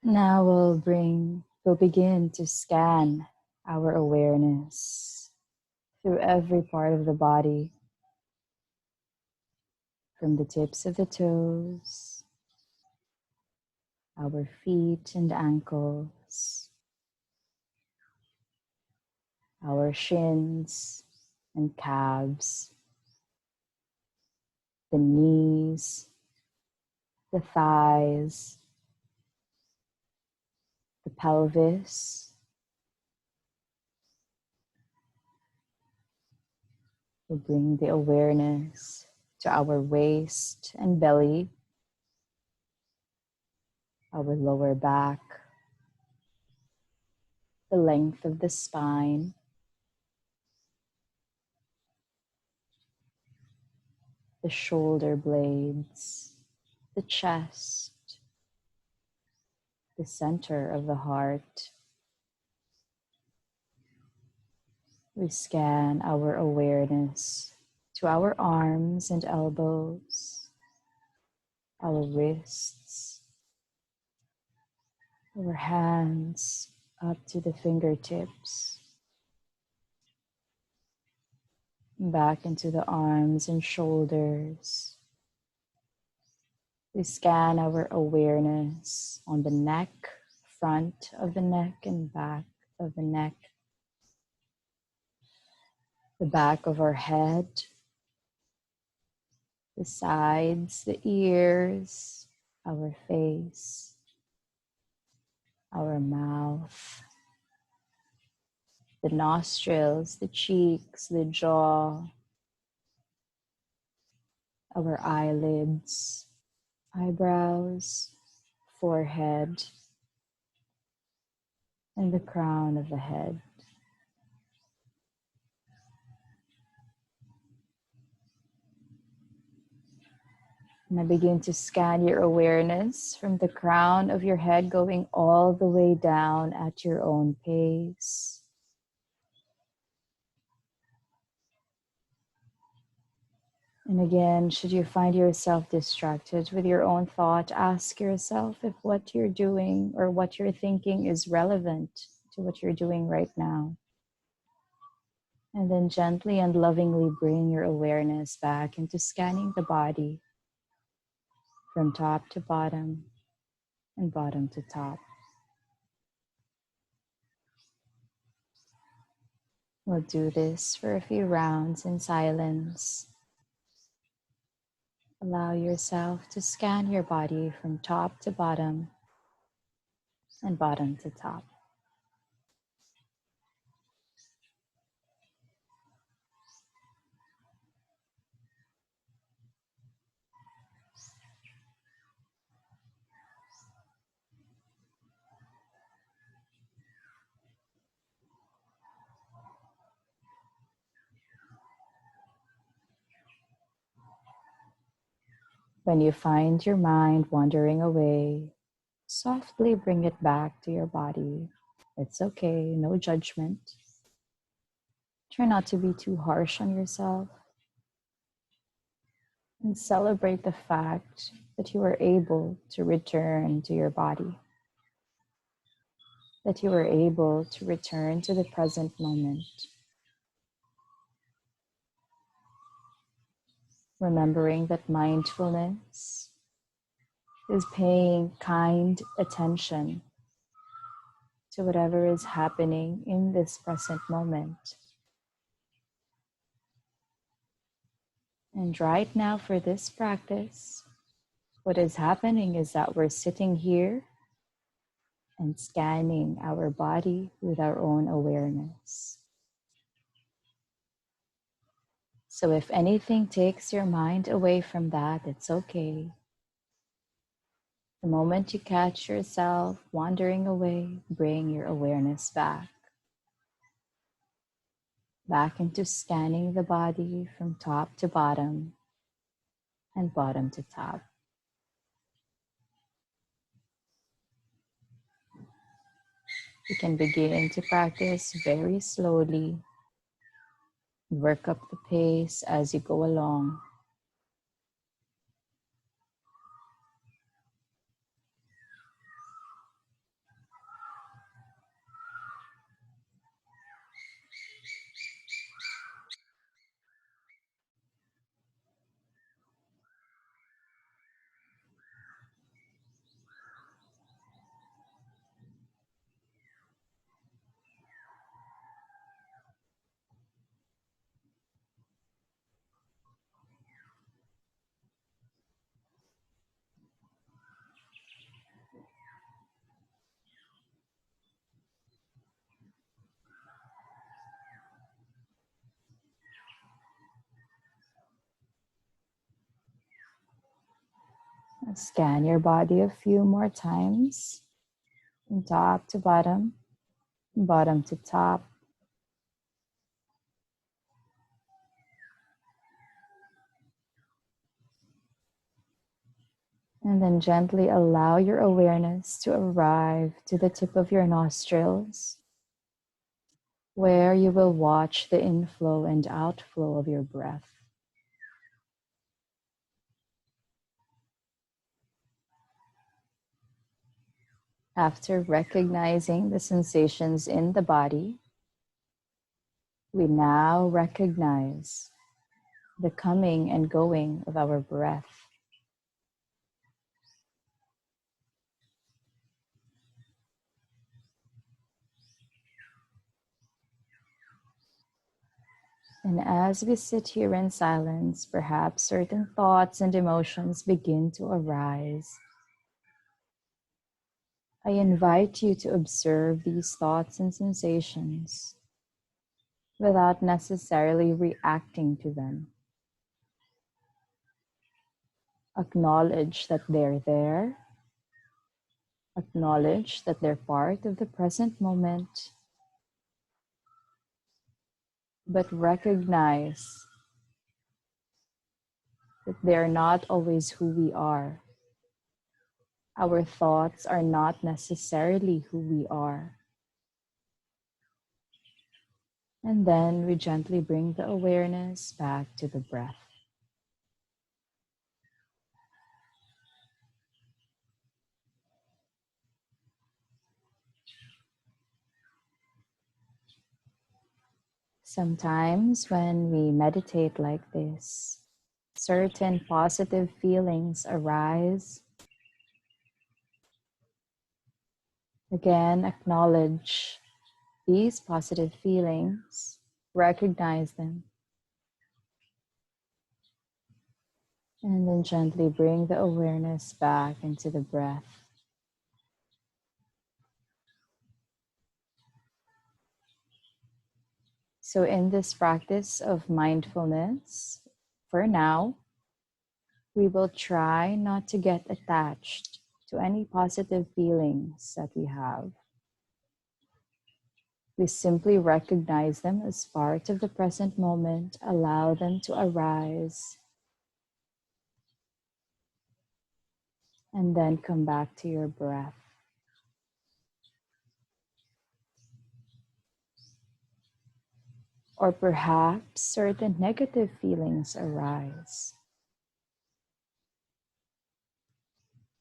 Now we'll begin to scan our awareness through every part of the body, from the tips of the toes, our feet and ankles, our shins and calves, the knees, the thighs, the pelvis. We'll bring the awareness to our waist and belly, our lower back, the length of the spine, the shoulder blades, the chest, the center of the heart. We scan our awareness to our arms and elbows, our wrists, our hands up to the fingertips, back into the arms and shoulders. We scan our awareness on the neck, front of the neck and back of the neck, the back of our head, the sides, the ears, our face, our mouth, the nostrils, the cheeks, the jaw, our eyelids, eyebrows, forehead, and the crown of the head. And I begin to scan your awareness from the crown of your head going all the way down at your own pace. And again, should you find yourself distracted with your own thought, ask yourself if what you're doing or what you're thinking is relevant to what you're doing right now. And then gently and lovingly bring your awareness back into scanning the body from top to bottom and bottom to top. We'll do this for a few rounds in silence. Allow yourself to scan your body from top to bottom and bottom to top. When you find your mind wandering away, softly bring it back to your body. It's okay, no judgment. Try not to be too harsh on yourself. And celebrate the fact that you are able to return to your body. That you are able to return to the present moment. Remembering that mindfulness is paying kind attention to whatever is happening in this present moment. And right now for this practice, what is happening is that we're sitting here and scanning our body with our own awareness. So if anything takes your mind away from that, it's okay. The moment you catch yourself wandering away, bring your awareness back. Back into scanning the body from top to bottom and bottom to top. You can begin to practice very slowly. Work up the pace as you go along. Scan your body a few more times, from top to bottom, bottom to top. And then gently allow your awareness to arrive to the tip of your nostrils, where you will watch the inflow and outflow of your breath. After recognizing the sensations in the body, we now recognize the coming and going of our breath. And as we sit here in silence, perhaps certain thoughts and emotions begin to arise. I invite you to observe these thoughts and sensations without necessarily reacting to them. Acknowledge that they're there. Acknowledge that they're part of the present moment, but recognize that they're not always who we are. Our thoughts are not necessarily who we are. And then we gently bring the awareness back to the breath. Sometimes when we meditate like this, certain positive feelings arise. Again, acknowledge these positive feelings, recognize them, and then gently bring the awareness back into the breath. So in this practice of mindfulness, for now, we will try not to get attached to any positive feelings that we have. We simply recognize them as part of the present moment, allow them to arise, and then come back to your breath. Or perhaps certain negative feelings arise.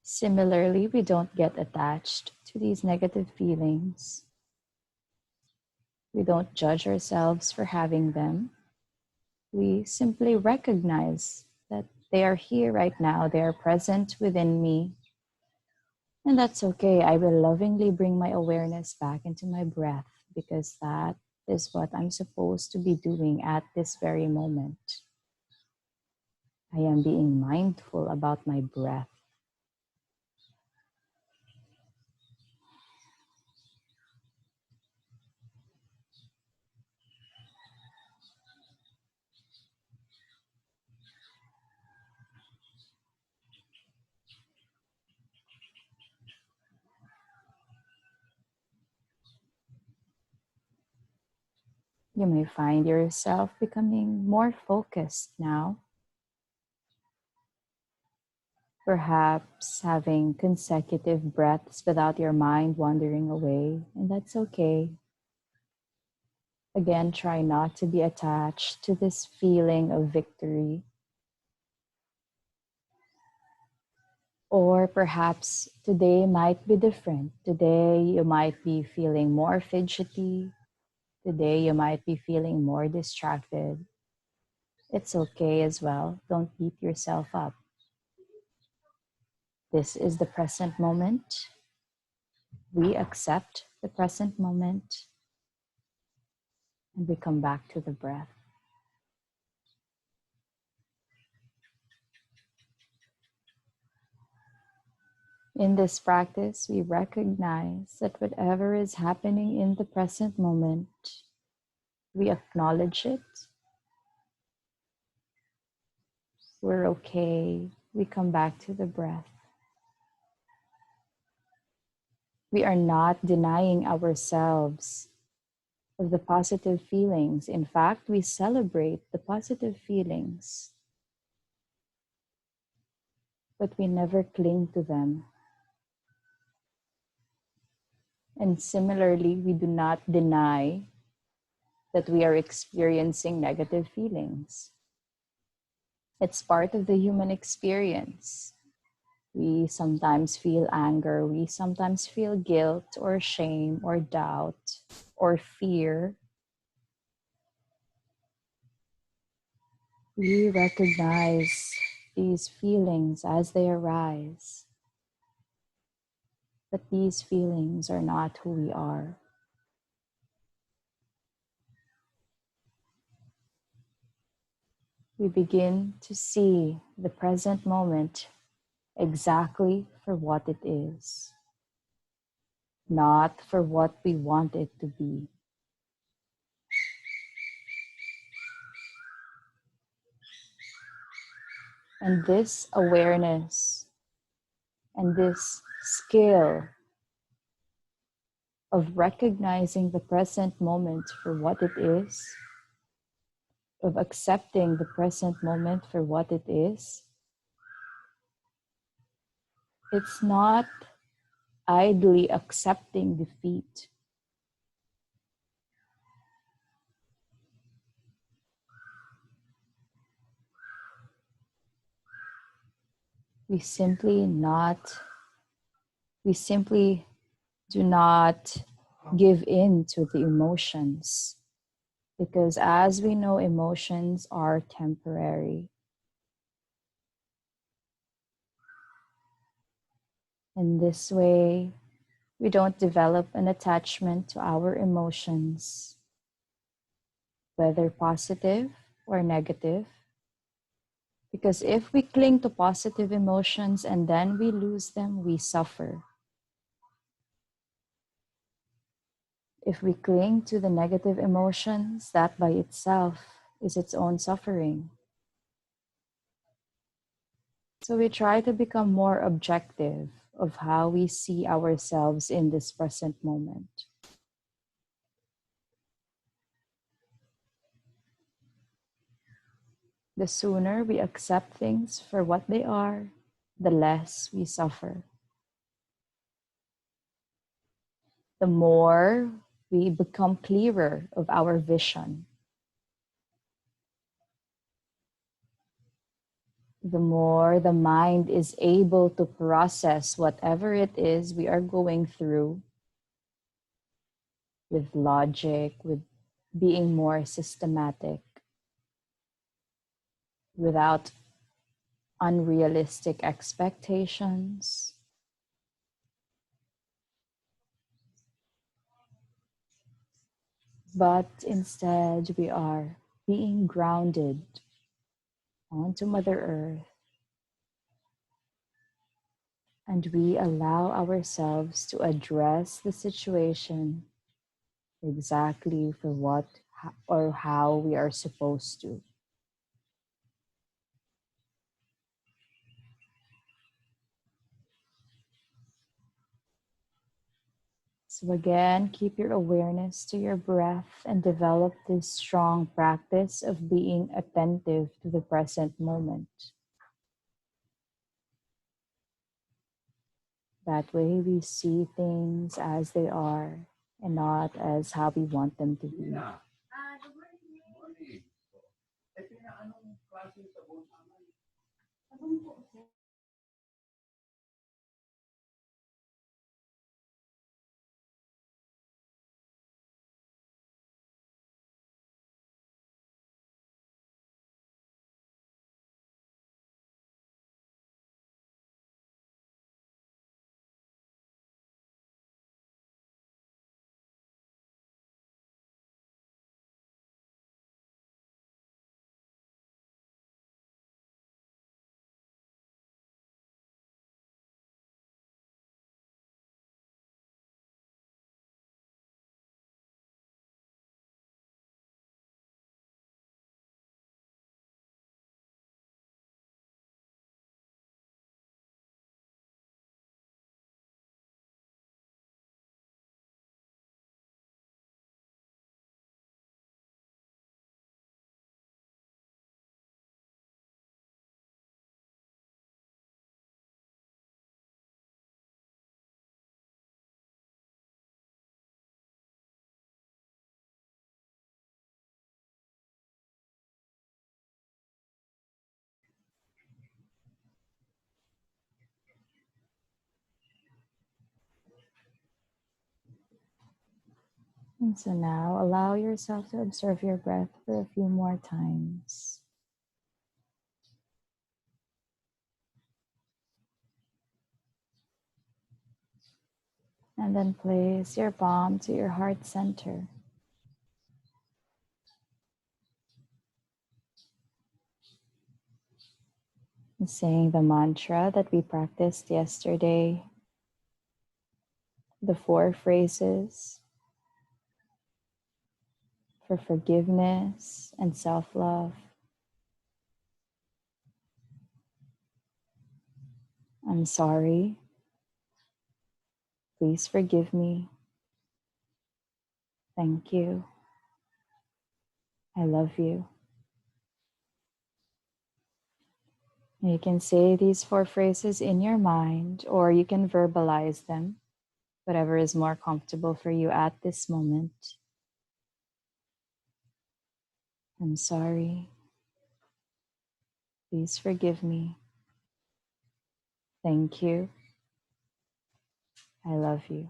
Similarly, we don't get attached to these negative feelings. We don't judge ourselves for having them. We simply recognize that they are here right now. They are present within me. And that's okay. I will lovingly bring my awareness back into my breath because that is what I'm supposed to be doing at this very moment. I am being mindful about my breath. You may find yourself becoming more focused now. Perhaps having consecutive breaths without your mind wandering away, and that's okay. Again, try not to be attached to this feeling of victory. Or perhaps today might be different. Today you might be feeling more fidgety. Today you might be feeling more distracted. It's okay as well. Don't beat yourself up. This is the present moment. We accept the present moment and we come back to the breath. In this practice, we recognize that whatever is happening in the present moment, we acknowledge it. We're okay. We come back to the breath. We are not denying ourselves of the positive feelings. In fact, we celebrate the positive feelings, but we never cling to them. And similarly, we do not deny that we are experiencing negative feelings. It's part of the human experience. We sometimes feel anger, we sometimes feel guilt or shame or doubt or fear. We recognize these feelings as they arise, but these feelings are not who we are. We begin to see the present moment exactly for what it is, not for what we want it to be. And this awareness and this skill of recognizing the present moment for what it is, of accepting the present moment for what it is, it's not idly accepting defeat. We simply not, we simply do not give in to the emotions, because as we know, emotions are temporary. In this way, we don't develop an attachment to our emotions, whether positive or negative. Because if we cling to positive emotions and then we lose them, we suffer. If we cling to the negative emotions, that by itself is its own suffering. So we try to become more objective of how we see ourselves in this present moment. The sooner we accept things for what they are, the less we suffer. The more we become clearer of our vision, the more the mind is able to process whatever it is we are going through with logic, with being more systematic, without unrealistic expectations. But instead, we are being grounded onto Mother Earth, and we allow ourselves to address the situation exactly for what or how we are supposed to. So again, keep your awareness to your breath and develop this strong practice of being attentive to the present moment. That way we see things as they are and not as how we want them to be. And so now allow yourself to observe your breath for a few more times. And then place your palm to your heart center. And saying the mantra that we practiced yesterday, the 4 phrases for forgiveness and self-love. I'm sorry. Please forgive me. Thank you. I love you. You can say these 4 phrases in your mind, or you can verbalize them, whatever is more comfortable for you at this moment. I'm sorry. Please forgive me. Thank you. I love you.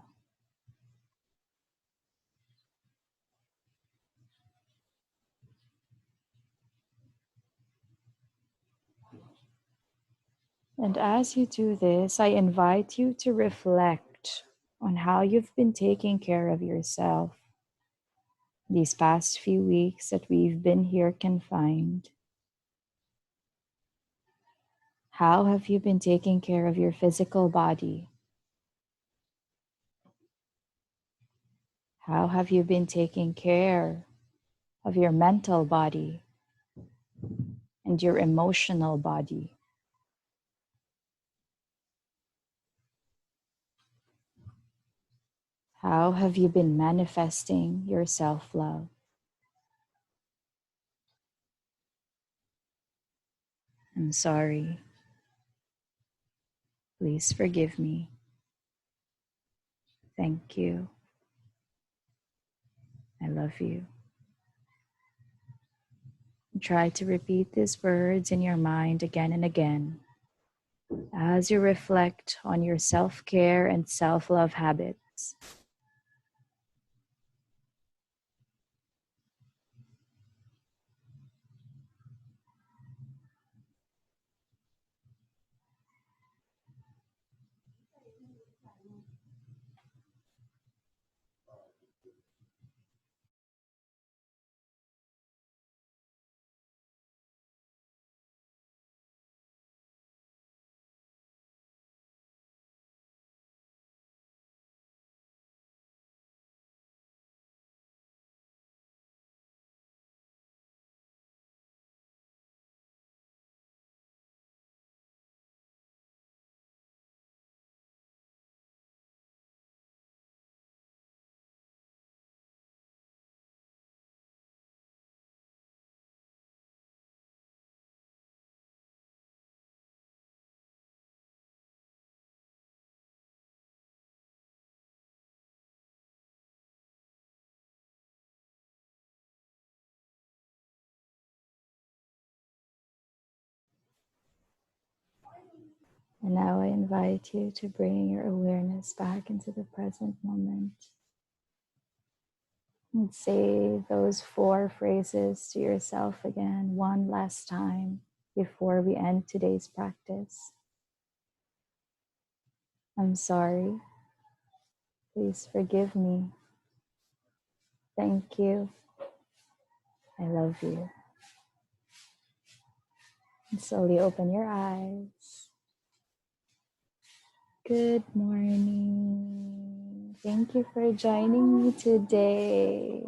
And as you do this, I invite you to reflect on how you've been taking care of yourself these past few weeks that we've been here confined. How have you been taking care of your physical body? How have you been taking care of your mental body and your emotional body? How have you been manifesting your self-love? I'm sorry. Please forgive me. Thank you. I love you. Try to repeat these words in your mind again and again as you reflect on your self-care and self-love habits. And now I invite you to bring your awareness back into the present moment and say those 4 phrases to yourself again one last time before we end today's practice. I'm sorry. Please forgive me. Thank you. I love you. And slowly open your eyes. Good morning. Thank you for joining me today.